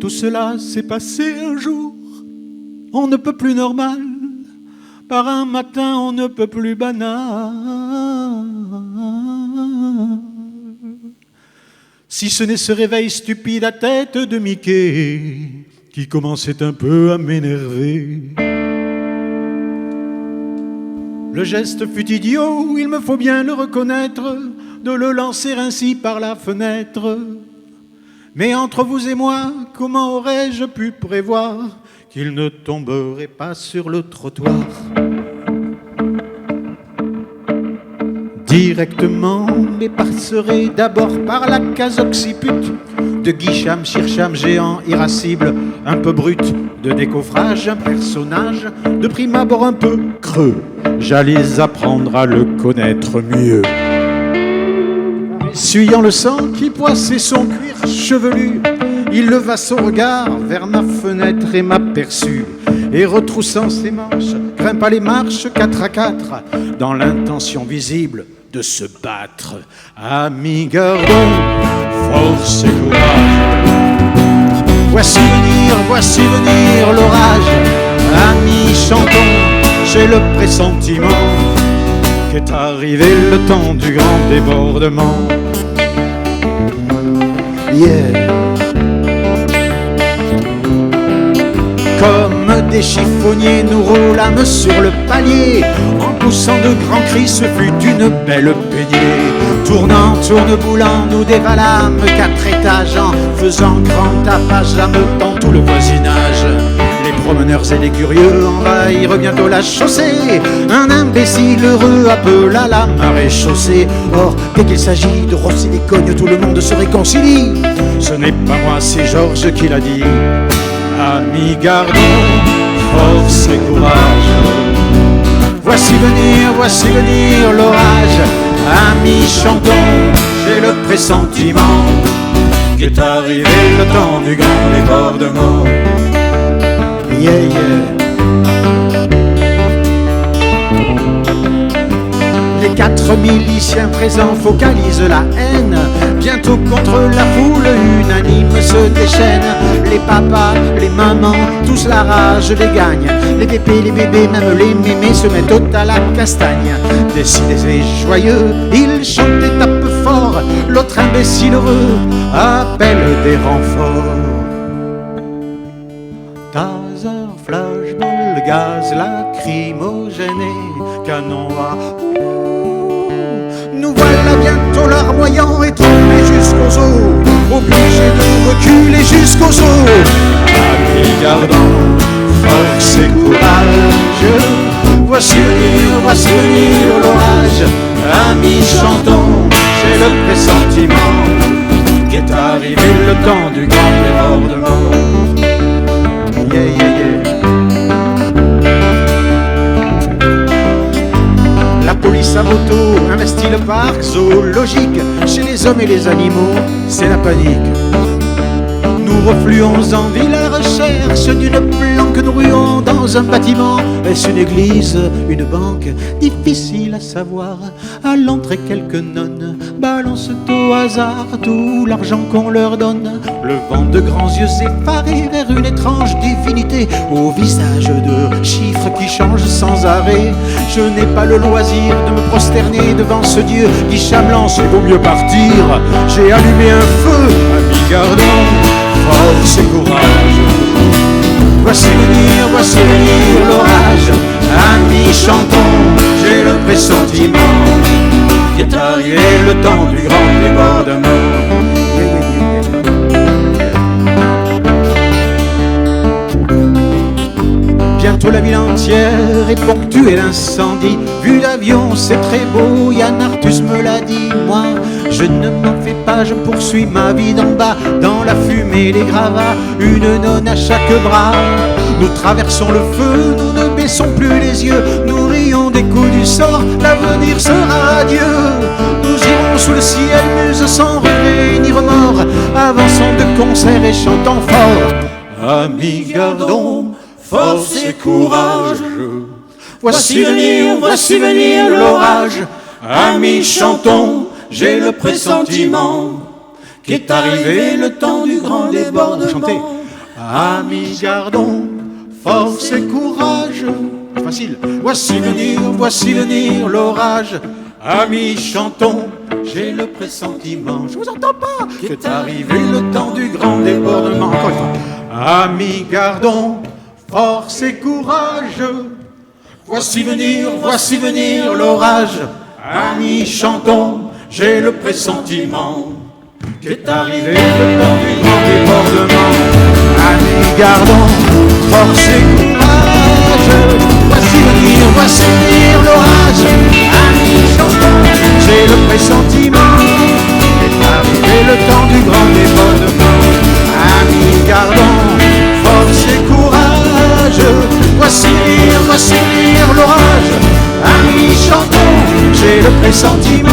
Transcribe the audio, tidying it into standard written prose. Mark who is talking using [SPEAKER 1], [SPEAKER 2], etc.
[SPEAKER 1] Tout cela s'est passé un jour, on ne peut plus normal, par un matin on ne peut plus banal. Si ce n'est ce réveil stupide à tête de Mickey qui commençait un peu à m'énerver. Le geste fut idiot, il me faut bien le reconnaître, de le lancer ainsi par la fenêtre. Mais entre vous et moi, comment aurais-je pu prévoir qu'il ne tomberait pas sur le trottoir? Directement, mais passerait d'abord par la case occiput de Guicham, Chircham, géant irascible, un peu brut, de décoffrage, un personnage de prime abord un peu creux. J'allais apprendre à le connaître mieux. Essuyant le sang qui poissait son cuir chevelu, il leva son regard vers ma fenêtre et m'aperçut. Et retroussant ses manches, grimpa les marches 4 à 4, dans l'intention visible de se battre. Amis, gardons force et courage. Voici venir l'orage. Amis, chantons, j'ai le pressentiment qu'est arrivé le temps du grand débordement. Yeah. Comme des chiffonniers, nous roulâmes sur le palier. En poussant de grands cris, ce fut une belle peignée. Tournant, tourneboulant, nous dévalâmes 4 étages en faisant grand tapage, ameutant tout le voisinage. Les promeneurs et les curieux envahirent bientôt la chaussée. Un imbécile heureux appela la marée chaussée. Or, dès qu'il s'agit de rosser les cognes, tout le monde se réconcilie. Ce n'est pas moi, c'est Georges qui l'a dit. Amis, gardons force et courage. Voici venir l'orage. Amis, chantons, j'ai le pressentiment qu'est arrivé le temps du grand débordement. Yeah, yeah. Les 4 miliciens présents focalisent la haine. Bientôt contre la foule unanime se déchaîne. Les papas, les mamans, tous la rage les gagnent. Les pépés, les bébés, même les mémés se mettent à la castagne. Décidés et joyeux, ils chantent et tapent fort. L'autre imbécile heureux appelle des renforts. Taser, flashball, gaz lacrymogène et canon à nous voilà bientôt larmoyants et trempés jusqu'aux os, obligés de reculer jusqu'aux os. Amis, gardons force et courage. Voici venir l'orage. Amis, chantons, j'ai le pressentiment qu'est arrivé le temps du grand débordement. Yeah, yeah, yeah. La police à moto investit le parc zoologique. Chez les hommes et les animaux, c'est la panique. Nous refluons en ville à recherche d'une planque. Nous ruons dans un bâtiment. Est-ce une église, une banque? Difficile à savoir. À l'entrée, quelques nonnes balancent au hasard tout l'argent qu'on leur donne. Levant de grands yeux effarés vers une étrange divinité au visage de chiffres qui changent sans arrêt. Je n'ai pas le loisir de me prosterner devant ce Dieu qui chamelance, il vaut mieux partir. J'ai allumé un feu, amis, gardons force et courage. Voici venir l'orage. Amis, chantons, j'ai le pressentiment qu'est arrivé le temps du grand débordement. Bientôt la ville entière est ponctuée d'incendie. Vue d'avion, c'est très beau, Yann Arthus me l'a dit. Moi, je ne m'en fais pas, je poursuis ma vie d'en bas. Dans la fumée, les gravats, une nonne à chaque bras. Nous traversons le feu, nous ne baissons plus les yeux. Nous rions des coups du sort, l'avenir sera radieux. Nous irons sous le ciel, muse sans regret ni remords, avançant de concert et chantant fort. Amis, gardons force et courage. Voici venir l'orage. Amis, chantons, j'ai le pressentiment qu'est arrivé le temps du grand débordement. Chantez. Amis, gardons force et courage. Facile. Voici venir l'orage. Amis, chantons, j'ai le pressentiment, je vous entends pas, qu'est arrivé le temps du grand débordement. Encore une fois. Amis, gardons force et courage. Voici venir l'orage. Amis, chantons, j'ai le pressentiment qu'est arrivé le temps du grand débordement. Amis, gardons force et courage. Voici venir l'orage. Amis, chantons, j'ai le pressentiment qu'est arrivé le temps du grand débordement. Amis, gardons force et courage. Voici venir l'orage. Amis, chantons, j'ai le pressentiment